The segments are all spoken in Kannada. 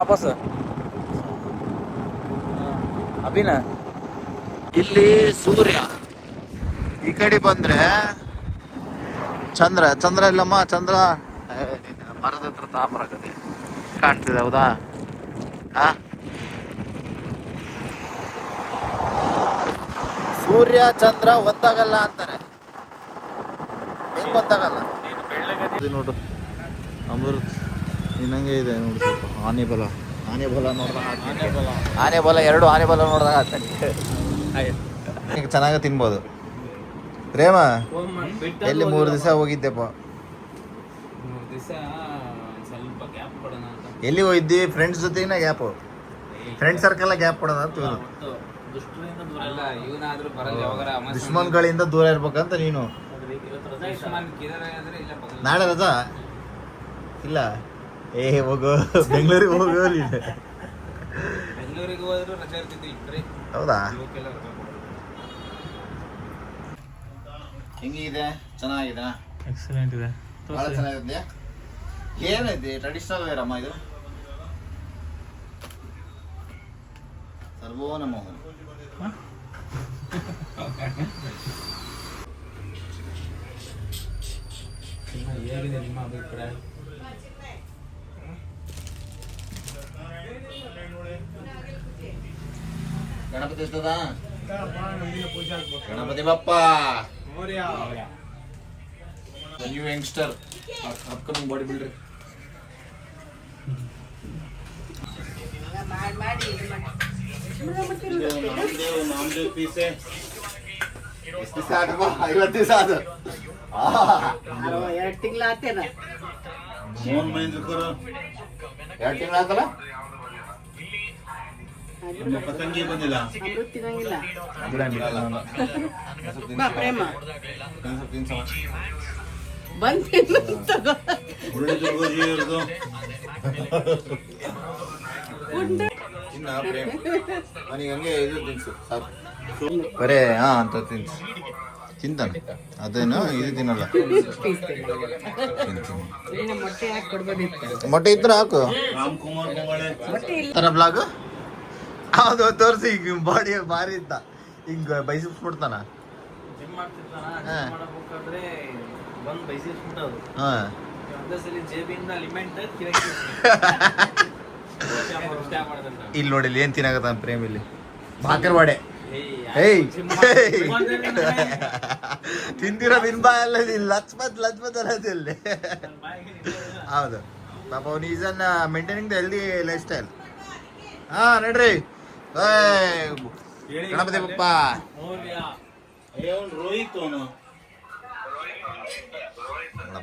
ವಾಪಸ್ ಅಭಿನ ಇಲ್ಲಿ ಸೂರ್ಯ, ಈ ಕಡೆ ಬಂದ್ರೆ ಚಂದ್ರ. ಚಂದ್ರ ಇಲ್ಲಮ್ಮ, ಚಂದ್ರ ಮರದ ಹತ್ರ ತಾಮ್ರಕತೆ ಕಾಣ್ತಿದೆ. ಹೌದಾ? ಸೂರ್ಯ ಚಂದ್ರ ಒಂದಾಗಲ್ಲ ಅಂತಾರೆ. ಹೆಂಗ್ ಗೊತ್ತಾಗಲ್ಲ ನೋಡು. ಅಮೃತ್ ಇನ್ನಂಗೆ ಇದೆ ನೋಡಿ. ಸ್ವಲ್ಪ ಆನೆ ಬಲ ನೋಡಿದಾಗ ಆನೆ ಬಲ ಎರಡು ಆನೆ ಬಲ ನೋಡಿದಾಗ ಆಗ್ತಾನೆ. ಈಗ ಚೆನ್ನಾಗಿ ತಿನ್ಬೋದು. ಪ್ರೇಮ ಎಲ್ಲಿ 3 ದಿವಸ ಹೋಗಿದ್ದೆಪ್ಪ? ಎಲ್ಲಿ ಹೋಗಿದ್ದಿ? ಫ್ರೆಂಡ್ಸ್ ಜೊತೆಗಿನ ಗ್ಯಾಪ್, ಫ್ರೆಂಡ್ ಸರ್ಕಲ್ ಗ್ಯಾಪ್ ಕೊಡೋಣ ಅಂತ ದುಶ್ಮನ್ಗಳಿಂದ ದೂರ ಇರ್ಬೇಕಂತ ನೀನು. ನಾಳೆ ರಜಾ ಇಲ್ಲ? ಹೋಗು, ಬೆಂಗಳೂರಿಗೆ ಹೋಗು. ಹೌದಾ? ಹೆಂಗಿದೆ? ಚೆನ್ನಾಗಿದೆ, ಎಕ್ಸಲೆಂಟ್ ಇದೆ, ಭಾಳ ಚೆನ್ನಾಗಿದೆ. ಏನೈತಿ? ಟ್ರೆಡಿಷನಲ್ ವೇರ್ ಅಮ್ಮ ಇದು. ಸರ್ವೋ ನಮಃ. ಹೇಗಿದೆ ನಿಮ್ಮ ಅಭಿಪ್ರಾಯ? ಗಣಪತಿ ಇರ್ತದ? Ganapati Bappa new youngster, upcoming body builder. ಎಷ್ಟು ದಿವಸ ಆಟಪ್ಪ? 50 ದಿವಸ ಆದ. 2 ತಿಂಗಳ ಆತೇನ? 2 ತಿಂಗಳ ಆತಲ್ಲ? ಪತಂಗಿ ಬಂದಿಲ್ಲ, ತಿನ್ನಂಗಿಲ್ಲ. ಬಾ ಪ್ರೇಮ ನನಗೆ ಹಂಗೆ ಇದು ತಿನ್ಸು ಸಾಕು. ಬರೇ ಅಂತ ತಿನ್ಸು. ತಿಂತಾನೆ ಅದೇನು? ಇದು ತಿನ್ನಲ್ಲ. ಮೊಟ್ಟೆ ಇದ್ರೆ ಹಾಕು. ತರ ಬ್ಲಾಗ್ ಅದು ತೋರಿಸಿ. ಈಗ ಬಾಡಿ ಭಾರಿ ಇತ್ತ, ಹಿಂಗ ಬೈಸಿಬಿಡ್ತಾನ. ಇಲ್ಲಿ ನೋಡಿ ಏನ್ ತಿನ್ನಾಗತ್ತ ಪ್ರೇಮ್. ಇಲ್ಲಿ ಬಾಕರ್ ವಾಡೆ ತಿಂದಿರೋ ಬಿನ್ಬಾ ಎಲ್ಲ ಲಚ್ಮತ್ ಅನ್ನೋದಿಲ್ಲಿ. ಹೌದು ಪಾಪ ಅವನು is an maintaining the healthy life style. ನಡ್ರಿ ಗಣಪತಿ ಬಪ್ಪ. ರೋಹಿತ್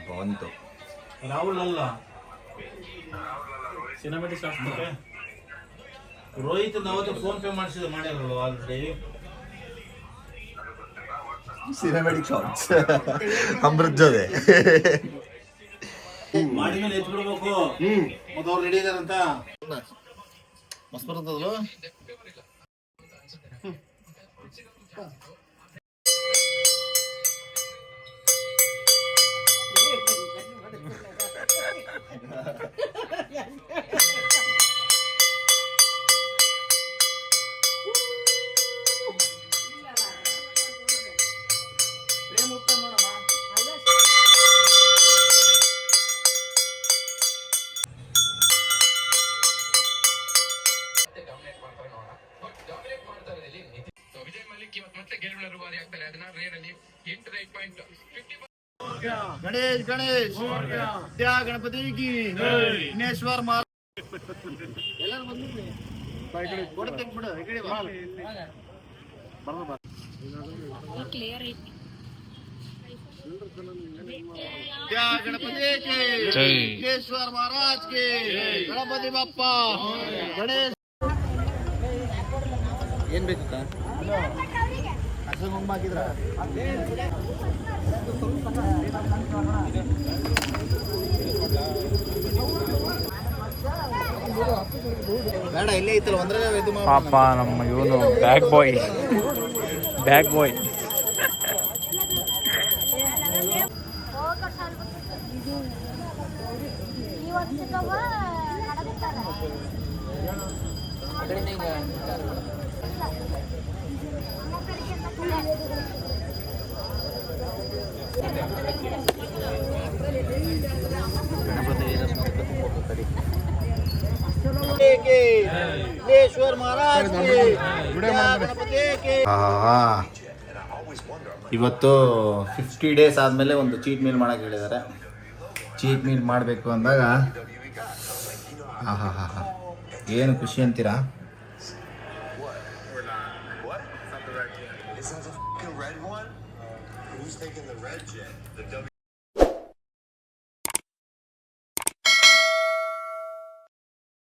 ಬಂತು. ರಾಹುಲ್ ಅಲ್ಲ, ರೋಹಿತ್ ಅವತ್ತು ಫೋನ್ ಪೇ ಮಾಡಿರಲ್ಲ ಆಲ್ರೆಡಿ. ಸಿನಿಮ್ಯಾಟಿಕ್ ಶಾಟ್ಸ್ ಅಮೃತ್ ಜೊತೆ ಮಾಡಿದ್ಮೇಲೆ ಎತ್ಬಿಡ್ಬೇಕು. ಮತ್ತೆ ಅವ್ರು ರೆಡಿ ಇದಾರಂತ ಮಸ್ತ್ ಬರ್ತದಲ್ಲ. ಗಣೇಶ್ ಗಣೇಶ್ ಗಣಪತಿ ಕಿ ವಿಘ್ನೇಶ್ವರ ಎಲ್ಲರೂ ಬಂದಿದ್ವಿ. ಬಿಡು ಈ ಕಡೆ ಗಣಪತಿ ಕಿ ವಿಘ್ನೇಶ್ವರ ಮಹಾರಾಜ್ ಕಿ ಗಣಪತಿ ಬಪ್ಪ ಗಣೇಶ್. ಏನ್ ಬೇಕಿತ್ತ? ಹಾಕಿದ್ರ ಬೇಡ, ಇಲ್ಲೇ ಇತ್ತಲ್ಲ ಒಂದ್ರೆ ಇದು ಪಾಪ ನಮ್ಮ ಇವನು ಬ್ಯಾಗ್ ಬಾಯ್ ಇವತ್ತು 50 ಡೇಸ್ ಆದಮೇಲೆ ಒಂದು ಚೀಟ್ ಮೀಲ್ ಮಾಡಕ್ಕೆ ಹೇಳಿದ್ದಾರೆ. ಚೀಟ್ ಮೀಲ್ ಮಾಡಬೇಕು ಅಂದಾಗ ಏನು ಖುಷಿ ಅಂತೀರಾ? Is that the red one? Who's taking the red jet? The